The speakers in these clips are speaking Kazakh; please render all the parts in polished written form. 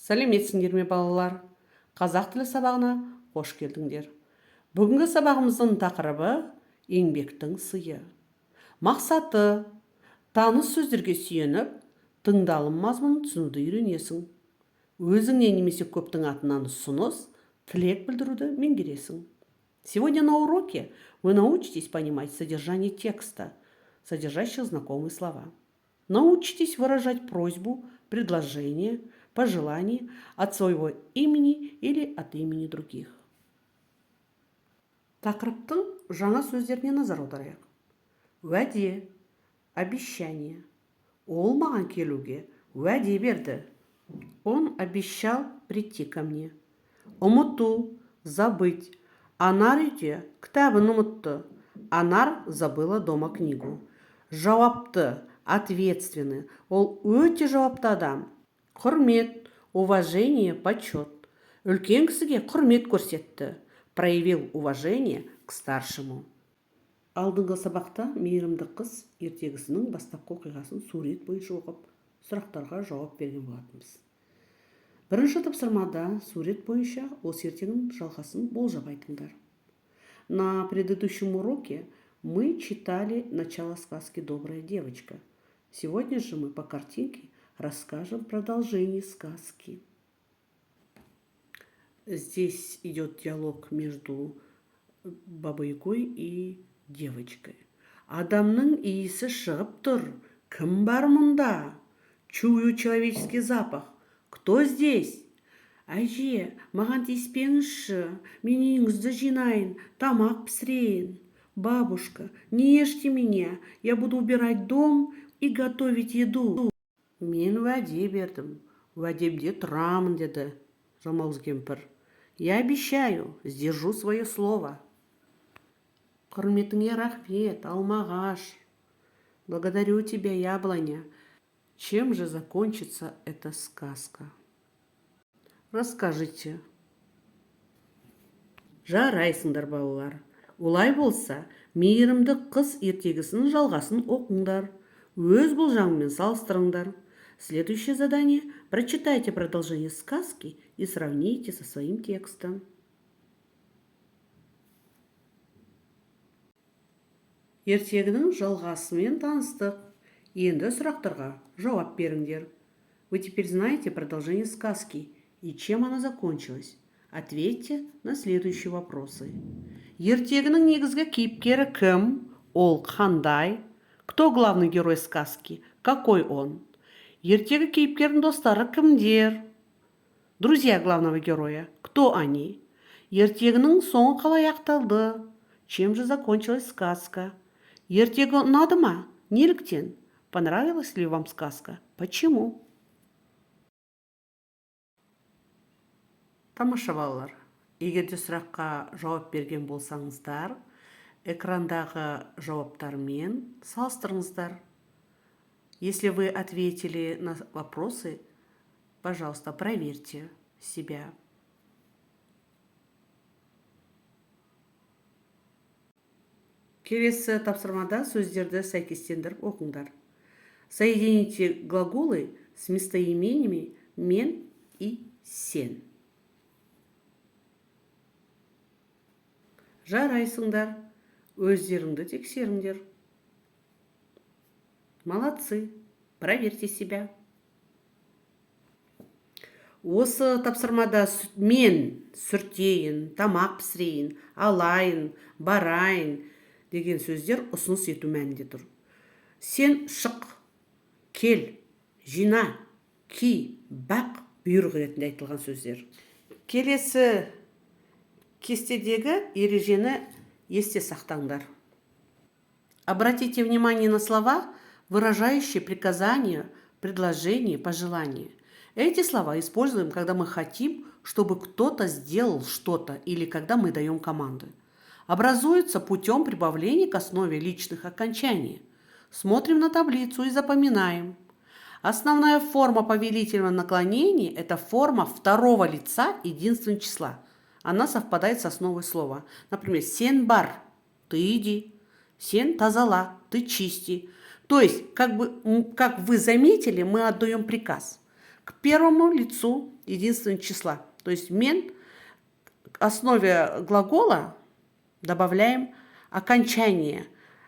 Сәлеметсіңдер ме балалар? Қазақ тілі сабағына қош келдіңдер. Бүгінгі сабағымыздың тақырыбы еңбектің сыйы. Мақсаты таныс сөздерге сүйеніп, тыңдалым мазмұнын түсінуді үйренесің. Өзіңнен немесе көптің атынан ұсыныс, тілек білдіруді меңгересің. Сегодня на уроке вы научитесь понимать содержание текста, содержащих знакомые слова. Научитесь выражать просьбу, предложение, пожелание от своего имени или от имени других. Тақырыптың жаңа сөздеріне назар аударайық. Уәде, обещание. Ол маған келуге уәде берді. Он обещал прийти ко мне. Ұмыту, забыть. Анар үйде кітабын ұмытты. Анар забыла дома книгу. Жауапты, ответственный. Ол өте жауапты адам. Құрмет, уважение, почет. Үлкен кісіге құрмет көрсетті. Проявил уважение к старшему. Алдыңғы сабақта мейірімді қыз ертегісінің бастапқы оқиғасын сурет бойынша оқып, сұрақтарға жауап берген болатынбыз. Бірінші тапсырмада сурет бойынша осы ертегінің жалғасын болжап айтыңдар. На предыдущем уроке мы читали начало сказки «Добрая девочка». Сегодня же мы по картинке расскажем продолжение сказки. Здесь идет диалог между Баба-Ягой и девочкой. Адамның иісі шығып тұр. Кім бар мұнда? Чую человеческий запах. Кто здесь? Әже, маған тиіспеңізші. Мен үйіңізді жинайын, тамақ пісірейін. Бабушка, не ешьте меня. Я буду убирать дом и готовить еду. Мен уәде бердім. Уәдемде тұрамын, деді жалмауыз кемпір. Я обещаю, сдержу свое слово. Құрметіңе рахмет, алмағаш. Благодарю тебя, яблоня. Чем же закончится эта сказка? Расскажите. Жарайсыңдар, балалар. Олай болса, мейірімді қыз ертегісінің жалғасын оқыңдар. Өз болжамымен салыстырыңдар. Следующее задание. Прочитайте продолжение сказки и сравните со своим текстом. Ертегінің жалғасымен таныстық. Енді сұрақтарға жауап беріңдер. Вы теперь знаете продолжение сказки и чем она закончилась. Ответьте на следующие вопросы. Ертегінің негізгі кейіпкері кім? Ол қандай? Кто главный герой сказки? Какой он? Ертегі кейіпкердің достары кімдер? Друзья главного героя. Кто они? Ертегінің соңы қалай аяқталды? Чем же закончилась сказка? Ертегі ұнады ма? Неліктен? Понравилась ли вам сказка? Почему? Тамаша балалар. Егер де сұраққа жауап берген болсаңыздар, экрандағы жауаптармен салыстырыңыздар. Если вы ответили на вопросы, пожалуйста, проверьте себя. Келесі тапсырмада сөздерді сәйкестендіріп оқыңдар. Соедините глаголы с местоимениями мен и сен. Жарайсыңдар, өздеріңді тексеріңдер. Молодцы, проверьте себя. Осы тапсырмада мен сүртейін, тамақ пісірейін, алайын, барайын деген сөздер ұсыныс ету мәнінде тұр. Сен шық, кел, жина, ки, бақ, бұйрық ретінде айтылған сөздер. Келесі кестедегі ережені есте сақтаңдар. Обратите внимание на слова, выражающие приказания, предложения, пожелания. Эти слова используем, когда мы хотим, чтобы кто-то сделал что-то или когда мы даем команды. Образуются путем прибавления к основе личных окончаний. Смотрим на таблицу и запоминаем. Основная форма повелительного наклонения – это форма второго лица единственного числа. Она совпадает с основой слова. Например, сен бар – ты иди. Сен тазала – ты чисти. То есть, как вы заметили, мы отдаем приказ. к первому лицу единственного числа. То есть мен к основе глагола добавляем окончание.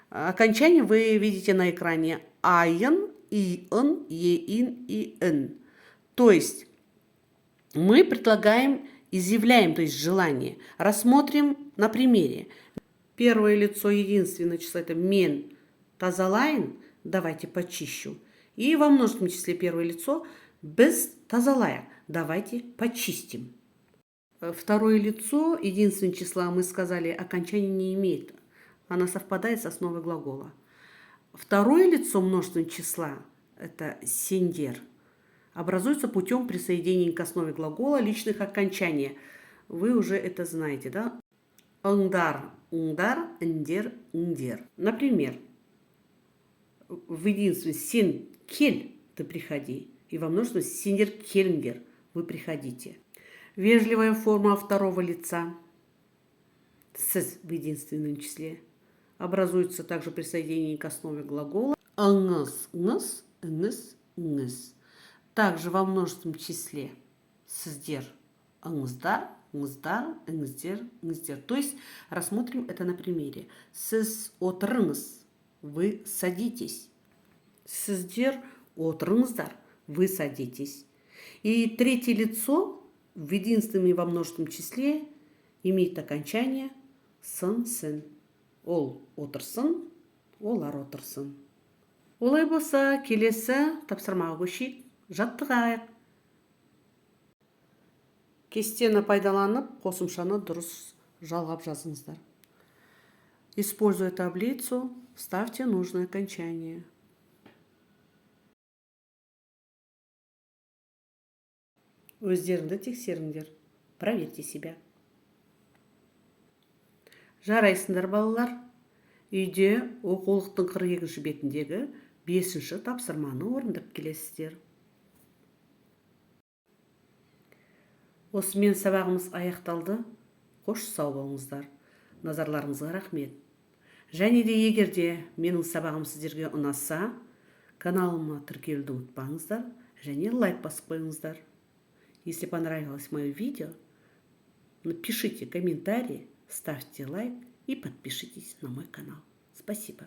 Окончание вы видите на экране айн, ин, еин и н. То есть мы предлагаем, изъявляем, то есть желание. Рассмотрим на примере. Первое лицо единственного числа это мен тазалайн. Давайте почищу. И во множественном числе первое лицо без тазалая. Давайте почистим. Второе лицо единственного числа, мы сказали, окончания не имеет. Она совпадает с основой глагола. Второе лицо множественного числа, это сендер, образуется путем присоединения к основе глагола личных окончаний. Вы уже это знаете, да? Ыңдар, ыңдар, індер, індер. Например, в единственном сен кель, ты приходи. И во множественном сендер келингер, вы приходите. Вежливая форма второго лица «сіз» в единственном числе образуется также при соединении к основе глагола «ыңыз», «ыңыз», «іңіз», «іңіз». Также во множественном числе «сіздер», «ыңыздар», «ыңыздар», «іңіздер», «іңіздер». То есть рассмотрим это на примере. «Сіз отырыңыз», вы садитесь. «Сіздер отырыңыздар», вы садитесь. И третье лицо в единственном и во множественном числе имеет окончание сын, сын. Ол отырсын, олар отырсын. Олай болса, келесі тапсырмаға көшейік, жаттығайық. Кестені пайдаланып, қосымшаны дұрыс жалғап жазыңыздар. Используя таблицу, вставьте нужное окончание. Өздеріңді тексеріңдер. Проверьте себя. Жарайсыңдар, балалар. Үйде оқулықтың 42-ші бетіндегі 5-ші тапсырманы орындап келесіздер. Осымен сабағымыз аяқталды. Қош сау болыңыздар. Назарларыңызға рахмет. Және де егерде менің сабағым сіздерге ұнаса, каналыма тіркелуді ұмытпаңыздар және лайк басып қойыңыздар. Если понравилось мое видео, напишите комментарий, ставьте лайк и подпишитесь на мой канал. Спасибо.